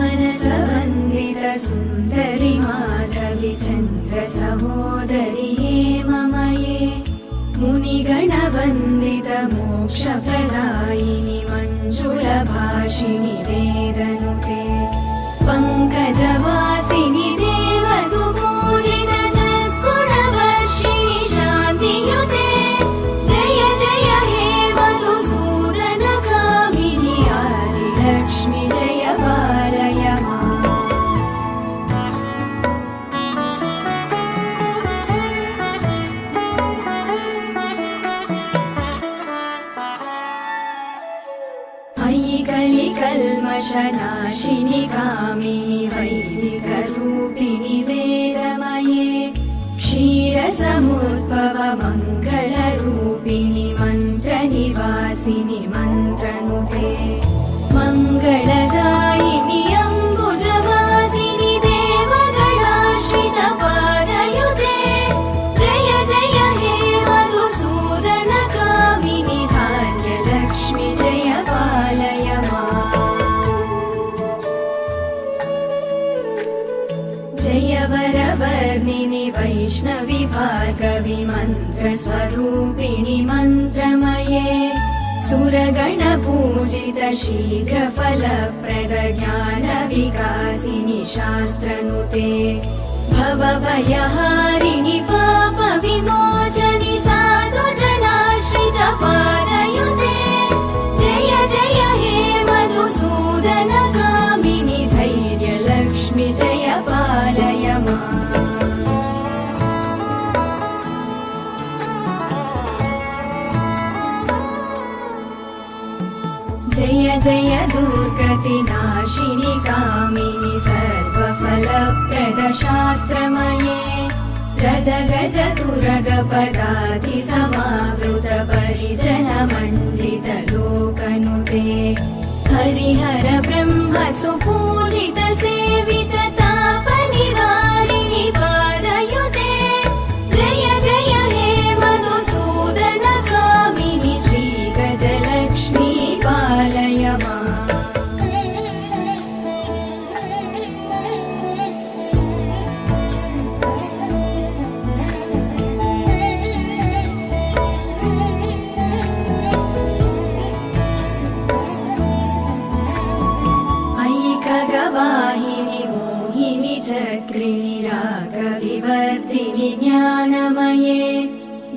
सुमनसवन्दित सुन्दरि माधवि चन्द्र सहोदरि हेममये मुनिगणवन्दित मोक्षप्रदायिनि मञ्जुलभाषिणि वेदनुते पङ्कजवासिनि देवसुपूजित सद्गुणवर्षिणि शान्तियुते जय जय हे मधुसूदन कामिनि आदिलक्ष्मि जय पालय माम्। अयि कलिकल्मषनाशिनि कामिनि वैदिकरूपिणि वेदमये क्षीरसमुद्भव मङ्गलरूपिणि मन्त्रनिवासिनि मन्त्रनुते मङ्गलदायिनि अम्बुजवासिनि देवगणाश्रित पादयुते जय जय हे मधुसूदन कामिनि धान्यलक्ष्मि जय पालय माम्। जय वरवर्णिनि वैष्णवि भार्गवि मन्त्रस्वरूपिणि मन्त्रमये सुरगणपूजित शीघ्रफलप्रद ज्ञानविकासिनि शास्त्रनुते भवभयहारिणि पापविमोचनि साधुजनाश्रित पादयुते जय जय हे मधुसूदन कामिनि धैर्यलक्ष्मि जय पालय माम्। जय जय दुर्गतिनाशिनि कामिनि सर्वफलप्रद शास्त्रमये गदगज तुरगपदाति समावृत परिजनमण्डित लोकनुते हरिहर ब्रह्म सुपूजित सेवित तापनिवारिणि पादयुते जय जय हे मधुसूदन कामिनि श्रीगजलक्ष्मी पालय माम्। अयि खगवाहिनि मोहिनि चक्रिणि रागविवर्धिनि ज्ञानमये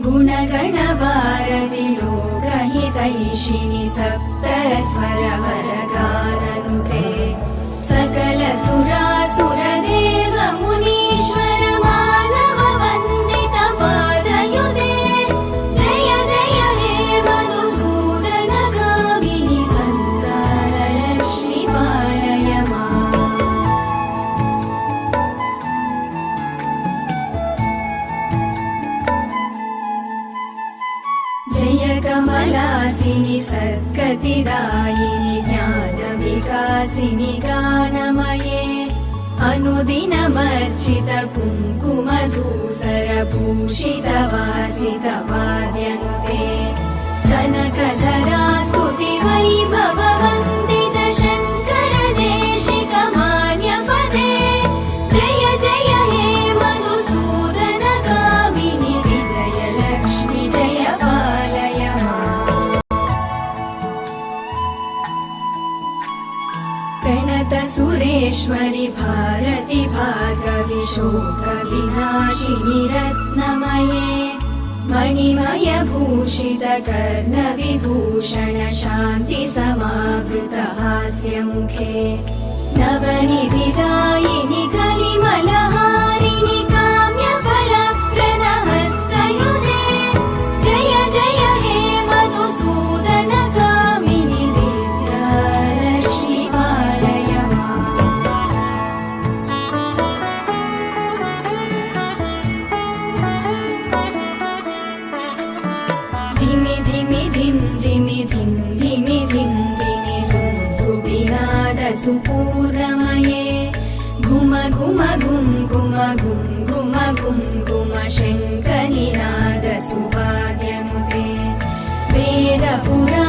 गुणगणवारधि लोकहितैषिणि सप्तस्वरवरगाननुते सकलसुरासुरदेव मुनीश्वर मानव वन्दित पादयुते जय जय हे मधुसूदन कामिनि सन्तानलक्ष्मि पालय माम्। जय कमलासिनि सद्गतिदायिनि ज्ञानविकासिनि गानमये अनुदिनमर्चित कुङ्कुमधूसरभूषित वासित वाद्यनुते कनकधरा स्तुति वैभव वन्दित शङ्कर देशिक मान्यपदे जय जय हे मधुसूदन कामिनि विजयलक्ष्मि जय पालय माम्। प्रणत सुरेश्वरि भारति भार्गवि शोकविनाशिनि रत्नमये मणिमय भूषित कर्णविभूषण शान्ति समावृत हास्यमुखे नवनिधिदायिनि कलिमलहारिणि काम्यफलप्रद हस्तयुते जय जय हे मधुसूदन कामिनि विद्यालक्ष्मि पालय माम्। धिमि धिमि धिं धिमि धिं धिमि धिं धिमि धुं धुबिनाद सुपूर्णमये घुम घुम घुम घुम घुम घुम घुम घुम शङ्खनिनाद सुवाद्यनुते वेदपुरा